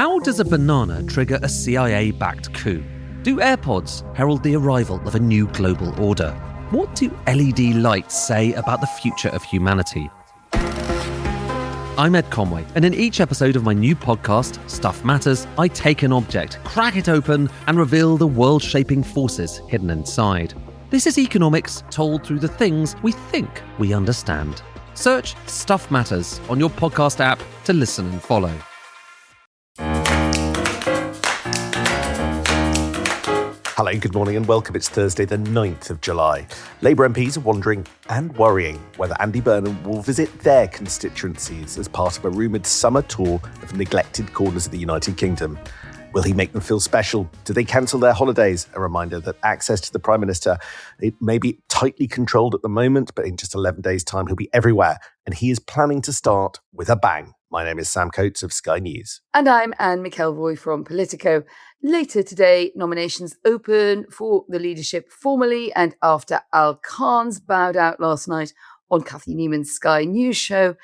How does a banana trigger a CIA-backed coup? Do AirPods herald the arrival of a new global order? What do LED lights say about the future of humanity? I'm Ed Conway, and in each episode of my new podcast, Stuff Matters, I take an object, crack it open, and reveal the world-shaping forces hidden inside. This is economics told through the things we think we understand. Search Stuff Matters on your podcast app to listen and follow. Hello, good morning and welcome. It's Thursday the 9th of July. Labour MPs are wondering and worrying whether Andy Burnham will visit their constituencies as part of a rumoured summer tour of neglected corners of the United Kingdom. Will he make them feel special? Do they cancel their holidays? A reminder that access to the Prime Minister, it may be tightly controlled at the moment, but in just 11 days' time, he'll be everywhere. And he is planning to start with a bang. My name is Sam Coates of Sky News. And I'm Anne McElvoy from Politico. Later today, nominations open for the leadership formally and after Carns bowed out last night on Cathy Newman's Sky News show.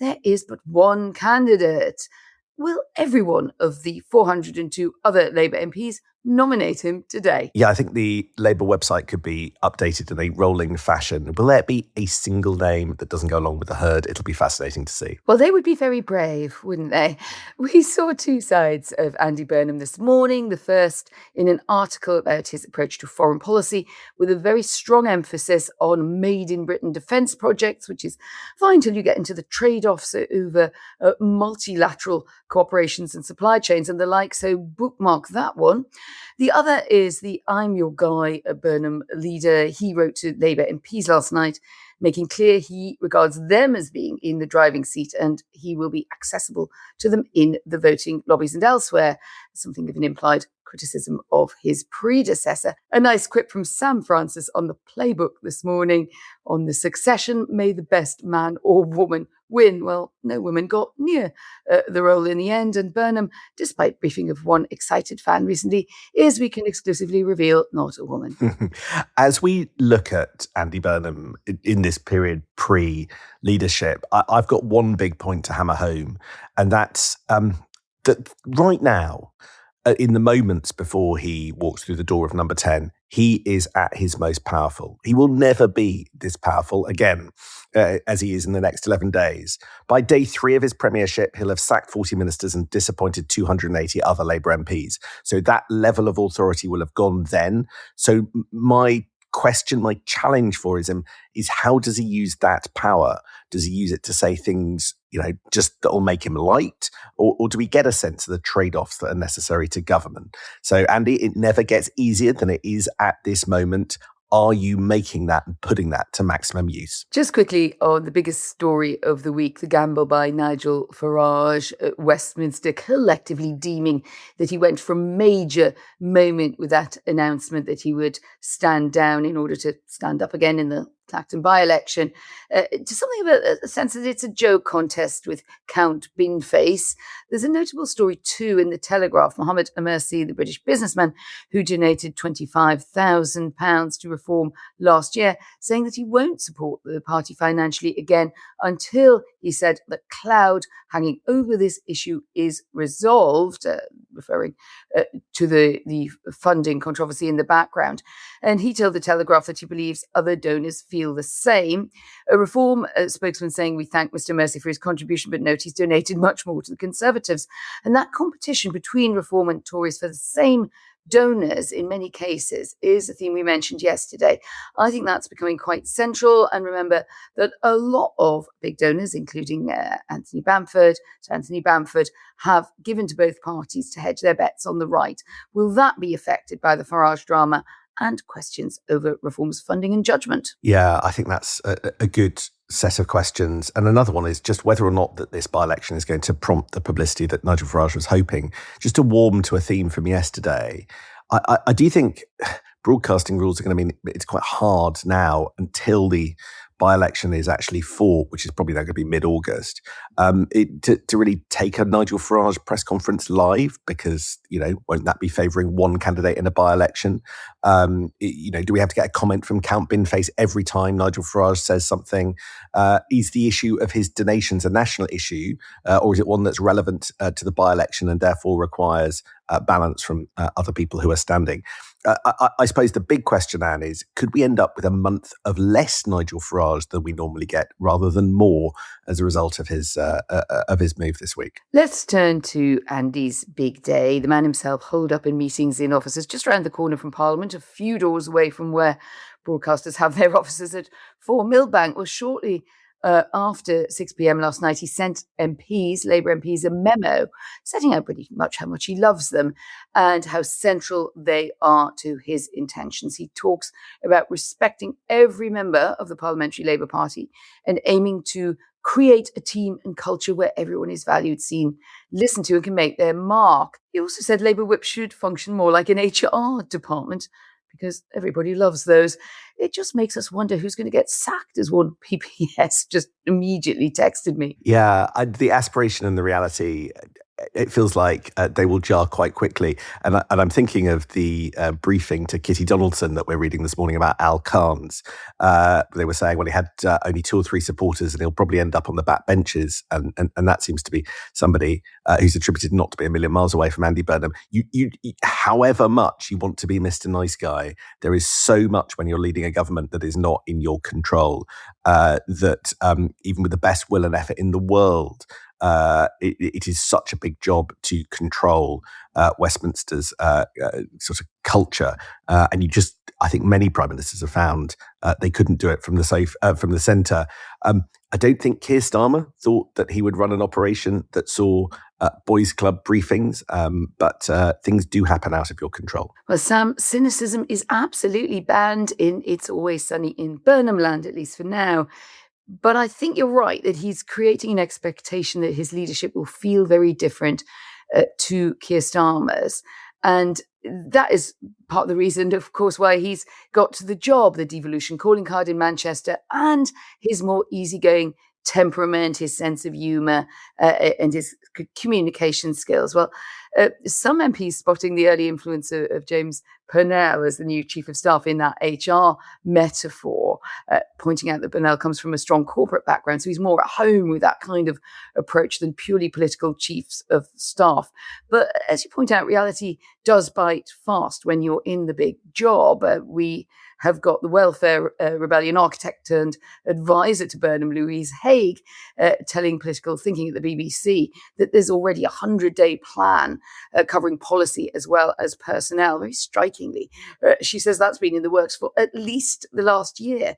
There is but one candidate. Will every one of the 402 other Labour MPs nominate him today? Yeah, I think the Labour website could be updated in a rolling fashion. Will there be a single name that doesn't go along with the herd? It'll be fascinating to see. Well, they would be very brave, wouldn't they? We saw two sides of Andy Burnham this morning. The first in an article about his approach to foreign policy with a very strong emphasis on made in Britain defence projects, which is fine till you get into the trade-offs over multilateral cooperations and supply chains and the like. So bookmark that one. The other is the I'm Your Guy Burnham leader. He wrote to Labour MPs last night, making clear he regards them as being in the driving seat and he will be accessible to them in the voting lobbies and elsewhere. Something of an implied criticism of his predecessor. A nice quip from Sam Francis on the playbook this morning on the succession. May the best man or woman win. Well, no woman got near the role in the end. And Burnham, despite briefing of one excited fan recently, is, we can exclusively reveal, not a woman. As we look at Andy Burnham in this period pre-leadership, I've got one big point to hammer home, and that's that right now, in the moments before he walks through the door of number 10, he is at his most powerful. He will never be this powerful again as he is in the next 11 days. By day 3 of his premiership, he'll have sacked 40 ministers and disappointed 280 other Labour MPs. So that level of authority will have gone then. So my challenge for him is how does he use that power? Does he use it to say things, just that will make him liked? Or do we get a sense of the trade-offs that are necessary to government? So, Andy, it never gets easier than it is at this moment. Are you making that and putting that to maximum use? Just quickly on the biggest story of the week, the gamble by Nigel Farage at Westminster, collectively deeming that he went from major moment with that announcement that he would stand down in order to stand up again in the Clacton by-election, to something of a sense that it's a joke contest with Count Binface. There's a notable story too in the Telegraph. Mohammed Amersi, the British businessman who donated £25,000 to Reform last year, saying that he won't support the party financially again until, he said, the cloud hanging over this issue is resolved, referring to the funding controversy in the background. And he told the Telegraph that he believes other donors feel the same. A Reform spokesman saying, we thank Mr. Mercy for his contribution, but note he's donated much more to the Conservatives. And that competition between Reform and Tories for the same donors in many cases is a theme we mentioned yesterday. I think that's becoming quite central. And remember that a lot of big donors, including Sir Anthony Bamford, have given to both parties to hedge their bets on the right. Will that be affected by the Farage drama and questions over Reform's funding and judgment? Yeah, I think that's a good set of questions. And another one is just whether or not that this by-election is going to prompt the publicity that Nigel Farage was hoping. Just to warm to a theme from yesterday, I do think broadcasting rules are going to mean it's quite hard now until the by-election is actually fought, which is probably now going to be mid-August, to really take a Nigel Farage press conference live, because, won't that be favouring one candidate in a by-election? Do we have to get a comment from Count Binface every time Nigel Farage says something? Is the issue of his donations a national issue, or is it one that's relevant to the by-election and therefore requires balance from other people who are standing? I suppose the big question, Anne, is could we end up with a month of less Nigel Farage than we normally get, rather than more, as a result of his move this week? Let's turn to Andy's big day. The man himself holed up in meetings in offices just around the corner from Parliament, a few doors away from where broadcasters have their offices at 4 Millbank. Well, shortly after 6 p.m. last night, he sent Labour MPs, a memo setting out pretty much how much he loves them and how central they are to his intentions. He talks about respecting every member of the Parliamentary Labour Party and aiming to create a team and culture where everyone is valued, seen, listened to, and can make their mark. He also said Labour Whip should function more like an HR department, because everybody loves those. It just makes us wonder who's going to get sacked, as one PPS just immediately texted me. Yeah, the aspiration and the reality, it feels like they will jar quite quickly. And I'm thinking of the briefing to Kitty Donaldson that we're reading this morning about Al Carns. They were saying, well, he had only 2 or 3 supporters and he'll probably end up on the back benches. And that seems to be somebody who's attributed not to be a million miles away from Andy Burnham. You, however much you want to be Mr. Nice Guy, there is so much when you're leading a government that is not in your control, that even with the best will and effort in the world, it is such a big job to control Westminster's sort of culture, and I think many prime ministers have found they couldn't do it from the centre. I don't think Keir Starmer thought that he would run an operation that saw boys' club briefings, but things do happen out of your control. Well, Sam, cynicism is absolutely banned in It's Always Sunny in Burnham Land, at least for now. But I think you're right that he's creating an expectation that his leadership will feel very different to Keir Starmer's. And that is part of the reason, of course, why he's got to the job, the devolution calling card in Manchester, and his more easygoing temperament, his sense of humour, and his communication skills. Well, some MPs spotting the early influence of James Purnell as the new chief of staff in that HR metaphor, pointing out that Purnell comes from a strong corporate background, so he's more at home with that kind of approach than purely political chiefs of staff. But as you point out, reality does bite fast when you're in the big job. We have got the Welfare Rebellion architect turned advisor to Burnham, Louise Haigh, telling Political Thinking at the BBC that there's already a 100-day plan covering policy as well as personnel. Very strikingly, she says that's been in the works for at least the last year.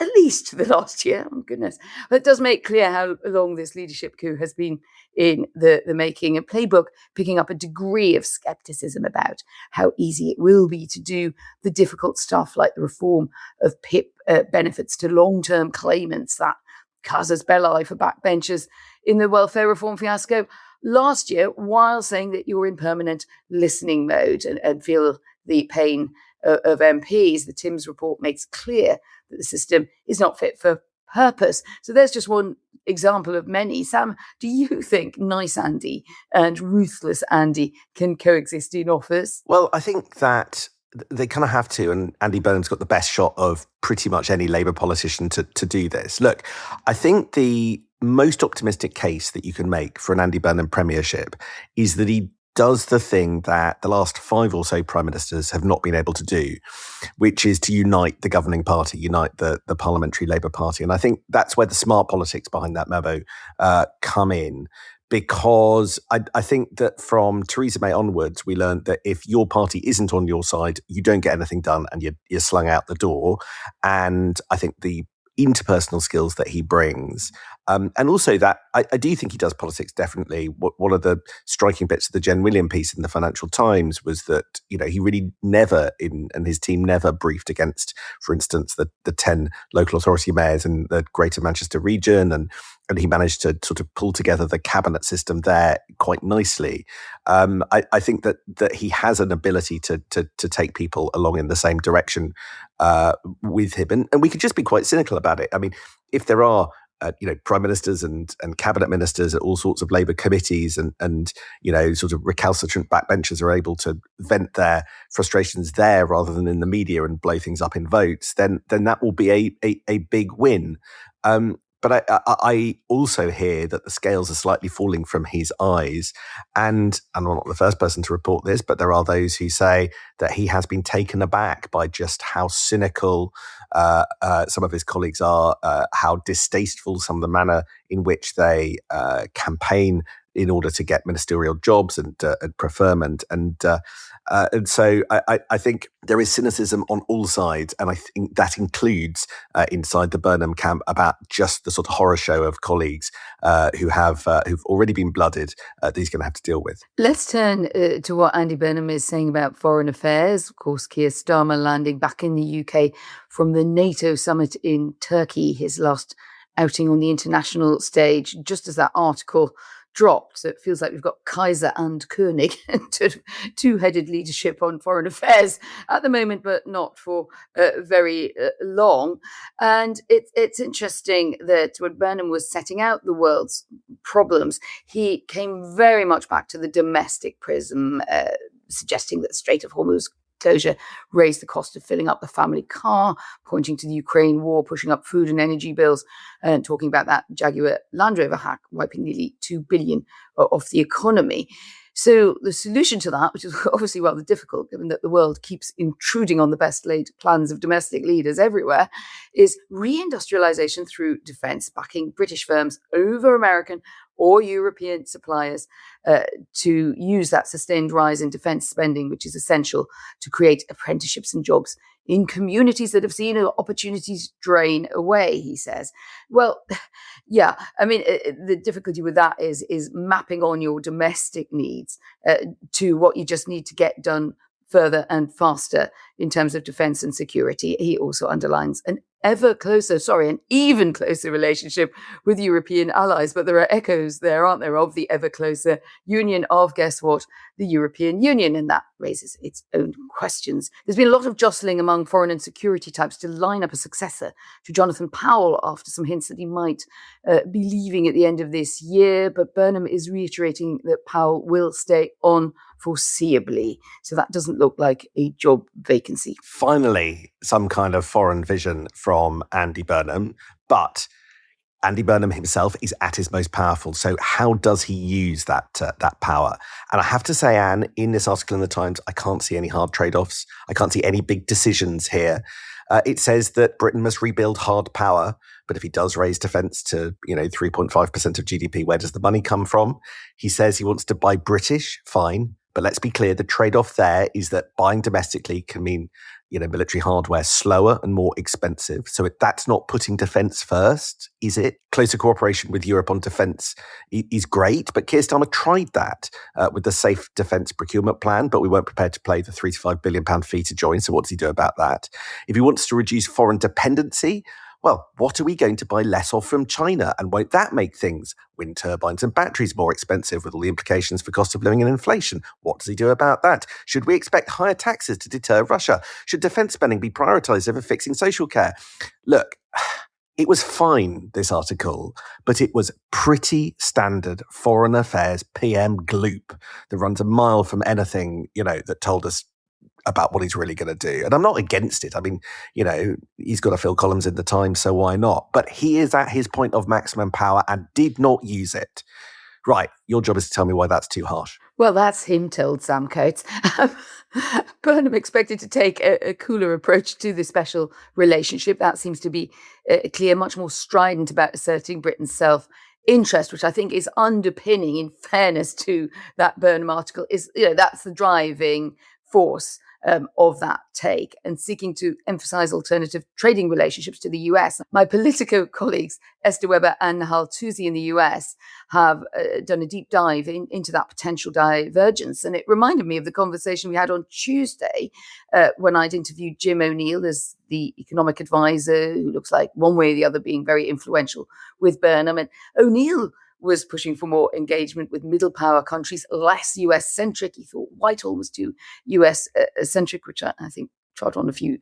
Oh, goodness. But it does make clear how long this leadership coup has been in the making. A playbook picking up a degree of scepticism about how easy it will be to do the difficult stuff like the reform of PIP benefits to long-term claimants, that casus belli for backbenchers in the welfare reform fiasco last year, while saying that you're in permanent listening mode and feel the pain of MPs. The Timms report makes clear that the system is not fit for purpose. So there's just one example of many. Sam, do you think nice Andy and ruthless Andy can coexist in office? Well, I think that they kind of have to, and Andy Burnham's got the best shot of pretty much any Labour politician to do this. Look, I think the most optimistic case that you can make for an Andy Burnham premiership is that he does the thing that the last 5 or so prime ministers have not been able to do, which is to unite the governing party, unite the Parliamentary Labour Party. And I think that's where the smart politics behind that memo come in, because I think that from Theresa May onwards, we learned that if your party isn't on your side, you don't get anything done and you're slung out the door. And I think the interpersonal skills that he brings And also that I do think he does politics, definitely. One of the striking bits of the Jen William piece in the Financial Times was that, he really never, and his team never briefed against, for instance, the 10 local authority mayors in the Greater Manchester region, and he managed to sort of pull together the cabinet system there quite nicely. I think that he has an ability to take people along in the same direction with him, and we could just be quite cynical about it. I mean, if there are prime ministers and cabinet ministers at all sorts of Labour committees and sort of recalcitrant backbenchers are able to vent their frustrations there rather than in the media and blow things up in votes, then that will be a big win. But I also hear that the scales are slightly falling from his eyes. And I'm not the first person to report this, but there are those who say that he has been taken aback by just how cynical some of his colleagues are, how distasteful some of the manner in which they campaign in order to get ministerial jobs and preferment. And so I think there is cynicism on all sides, and I think that includes inside the Burnham camp about just the sort of horror show of colleagues who've already been blooded that he's going to have to deal with. Let's turn to what Andy Burnham is saying about foreign affairs. Of course, Keir Starmer landing back in the UK from the NATO summit in Turkey, his last outing on the international stage, just as that article dropped. So it feels like we've got Kaiser and Koenig, two-headed leadership on foreign affairs at the moment, but not for very long. And it's interesting that when Burnham was setting out the world's problems, he came very much back to the domestic prism, suggesting that the Strait of Hormuz closure raised the cost of filling up the family car, pointing to the Ukraine war, pushing up food and energy bills, and talking about that Jaguar Land Rover hack, wiping nearly $2 billion off the economy. So the solution to that, which is obviously rather difficult, given that the world keeps intruding on the best laid plans of domestic leaders everywhere, is reindustrialisation through defence, backing British firms over American or European suppliers to use that sustained rise in defence spending, which is essential to create apprenticeships and jobs in communities that have seen opportunities drain away, he says. Well, yeah, I mean, the difficulty with that is mapping on your domestic needs to what you just need to get done further and faster in terms of defence and security. He also underlines an even closer relationship with European allies. But there are echoes there, aren't there, of the ever closer union of, guess what, the European Union. And that raises its own questions. There's been a lot of jostling among foreign and security types to line up a successor to Jonathan Powell after some hints that he might be leaving at the end of this year. But Burnham is reiterating that Powell will stay on foreseeably. So that doesn't look like a job vacancy. Finally, some kind of foreign vision from Andy Burnham, but Andy Burnham himself is at his most powerful. So how does he use that power? And I have to say, Anne, in this article in the Times, I can't see any hard trade-offs. I can't see any big decisions here. It says that Britain must rebuild hard power, but if he does raise defence to 3.5% of GDP, where does the money come from? He says he wants to buy British, fine. But let's be clear, the trade-off there is that buying domestically can mean, military hardware slower and more expensive. So that's not putting defence first, is it? Closer cooperation with Europe on defence is great, but Keir Starmer tried that with the Safe Defence Procurement Plan, but we weren't prepared to pay the £3 to £5 billion fee to join. So what does he do about that? If he wants to reduce foreign dependency, well, what are we going to buy less of from China? And won't that make things, wind turbines and batteries, more expensive with all the implications for cost of living and inflation? What does he do about that? Should we expect higher taxes to deter Russia? Should defence spending be prioritised over fixing social care? Look, it was fine, this article, but it was pretty standard foreign affairs PM gloop that runs a mile from anything, that told us about what he's really going to do. And I'm not against it. I mean, he's got to fill columns in the Times, so why not? But he is at his point of maximum power and did not use it. Right, your job is to tell me why that's too harsh. Well, that's him told Sam Coates. Burnham expected to take a cooler approach to the special relationship. That seems to be clear, much more strident about asserting Britain's self-interest, which I think is underpinning, in fairness to that Burnham article, is, that's the driving force of that take and seeking to emphasize alternative trading relationships to the US. My Politico colleagues, Esther Weber and Nahal Tusi in the US, have done a deep dive into that potential divergence. And it reminded me of the conversation we had on Tuesday when I'd interviewed Jim O'Neill as the economic advisor, who looks like one way or the other being very influential with Burnham. And O'Neill was pushing for more engagement with middle power countries, less US-centric. He thought Whitehall was too US-centric, which I think trod on a few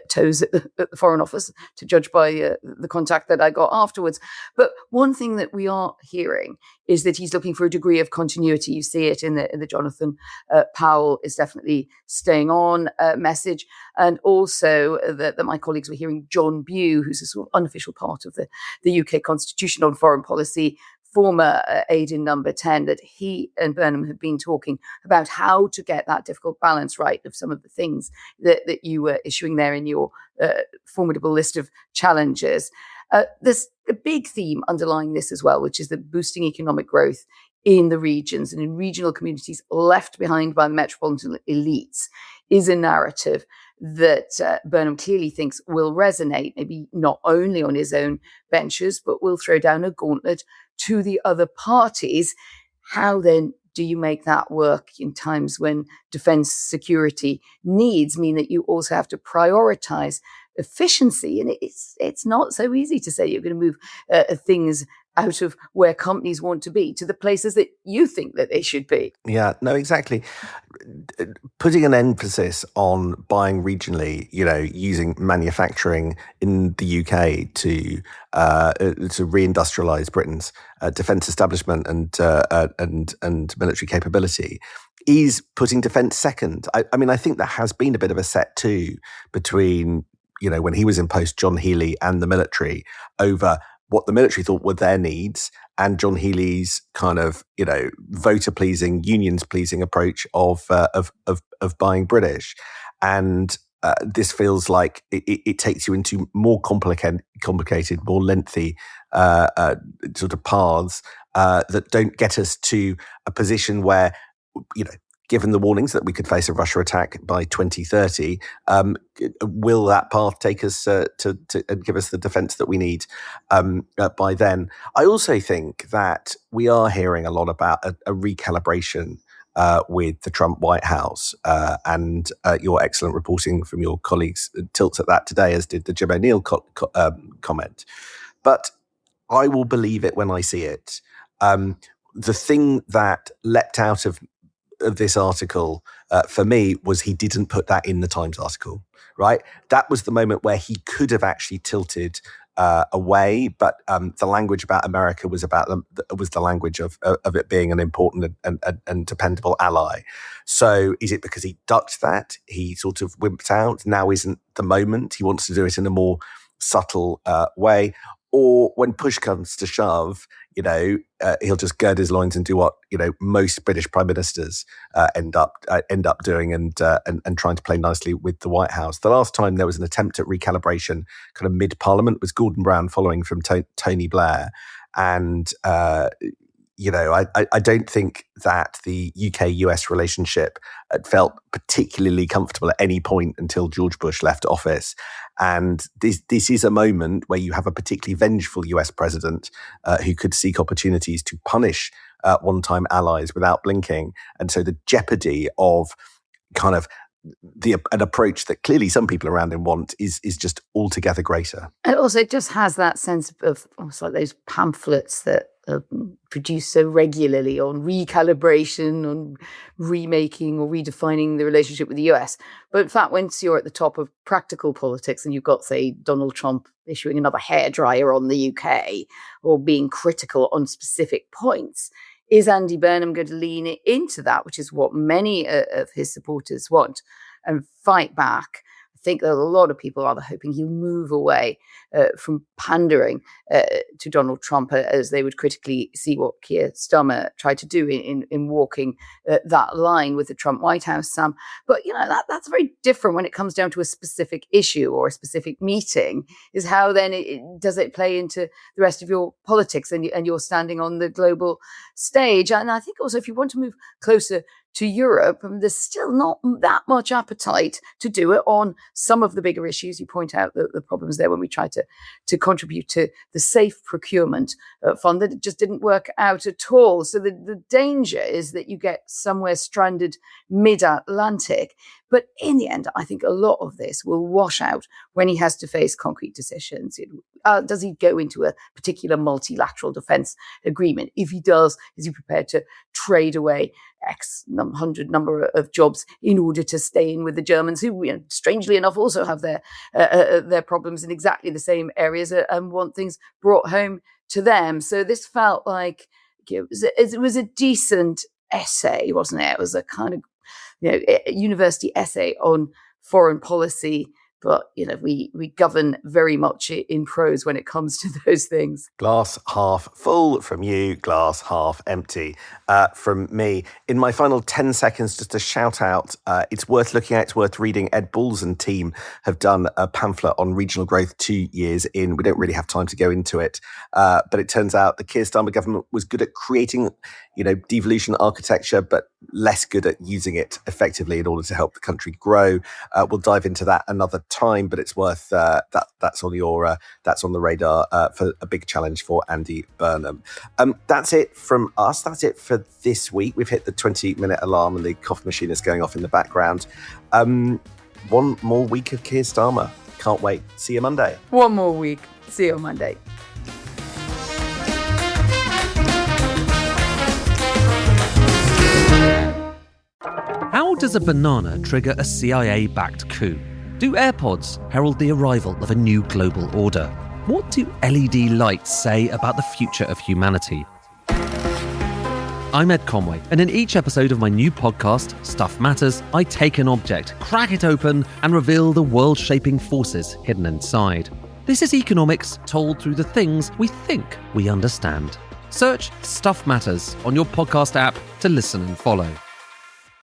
toes at the Foreign Office, to judge by the contact that I got afterwards. But one thing that we are hearing is that he's looking for a degree of continuity. You see it in the Jonathan Powell is definitely staying on message. And also that my colleagues were hearing John Bew, who's a sort of unofficial part of the UK Constitution on foreign policy, former aide in number 10, that he and Burnham have been talking about how to get that difficult balance right of some of the things that you were issuing there in your formidable list of challenges. There's a big theme underlying this as well, which is the boosting economic growth in the regions and in regional communities left behind by the metropolitan elites is a narrative that Burnham clearly thinks will resonate, maybe not only on his own benches, but will throw down a gauntlet to the other parties. How then do you make that work in times when defense security needs mean that you also have to prioritize efficiency? And it's not so easy to say you're going to move things out of where companies want to be to the places that you think that they should be. Yeah, no, exactly. Putting an emphasis on buying regionally, using manufacturing in the UK to reindustrialise Britain's defence establishment and military capability is putting defence second. I mean, I think there has been a bit of a set too between, when he was in post, John Healey and the military over what the military thought were their needs, and John Healey's kind of, voter pleasing, unions pleasing approach of buying British. And this feels like it takes you into more complicated, more lengthy sort of paths that don't get us to a position where, given the warnings that we could face a Russia attack by 2030, will that path take us to give us the defence that we need by then? I also think that we are hearing a lot about a recalibration with the Trump White House, and your excellent reporting from your colleagues tilts at that today, as did the Jim O'Neill comment. But I will believe it when I see it. The thing that leapt out of this article for me was he didn't put that in the Times article, right? That was the moment where he could have actually tilted away, but the language about America was the language of it being an important and dependable ally. So is it because he ducked that? He sort of wimped out. Now isn't the moment. He wants to do it in a more subtle way. Or when push comes to shove, he'll just gird his loins and do what most British prime ministers end up doing and trying to play nicely with the White House. The last time there was an attempt at recalibration, kind of mid-Parliament, was Gordon Brown following from Tony Blair, and I don't think that the UK-US relationship felt particularly comfortable at any point until George Bush left office. And this is a moment where you have a particularly vengeful US president who could seek opportunities to punish one-time allies without blinking. And so the jeopardy of kind of an approach that clearly some people around him want is just altogether greater. And also it just has that sense of almost like those pamphlets that are produced so regularly on recalibration, on remaking or redefining the relationship with the US. But in fact, once you're at the top of practical politics and you've got, say, Donald Trump issuing another hairdryer on the UK or being critical on specific points, is Andy Burnham going to lean into that, which is what many of his supporters want, and fight back? I think that a lot of people are rather hoping he'll move away from pandering to Donald Trump, as they would critically see what Keir Starmer tried to do in walking that line with the Trump White House, Sam. But, that's very different when it comes down to a specific issue or a specific meeting, is how then does it play into the rest of your politics and your standing on the global stage. And I think also if you want to move closer to Europe, and there's still not that much appetite to do it on some of the bigger issues. You point out the problems there when we tried to contribute to the safe procurement fund, that it just didn't work out at all. So the danger is that you get somewhere stranded mid-Atlantic. But in the end, I think a lot of this will wash out when he has to face concrete decisions. Does he go into a particular multilateral defence agreement? If he does, is he prepared to trade away X hundred number of jobs in order to stay in with the Germans, who, strangely enough, also have their problems in exactly the same areas and want things brought home to them? So this felt like it was a decent essay, wasn't it? It was a kind of university essay on foreign policy, but we govern very much in prose when it comes to those things. Glass half full from you, glass half empty from me. In my final 10 seconds, just a shout out, it's worth looking at, it's worth reading. Ed Balls and team have done a pamphlet on regional growth 2 years in. We don't really have time to go into it, but it turns out the Keir Starmer government was good at creating devolution architecture, but less good at using it effectively in order to help the country grow. We'll dive into that another time, but it's worth that's on the radar for a big challenge for Andy Burnham. That's it from us. That's it for this week. We've hit the 20-minute alarm and the coffee machine is going off in the background. One more week of Keir Starmer. Can't wait. See you Monday. One more week. See you on Monday. How does a banana trigger a CIA-backed coup? Do AirPods herald the arrival of a new global order? What do LED lights say about the future of humanity? I'm Ed Conway, and in each episode of my new podcast, Stuff Matters, I take an object, crack it open, and reveal the world-shaping forces hidden inside. This is economics told through the things we think we understand. Search Stuff Matters on your podcast app to listen and follow.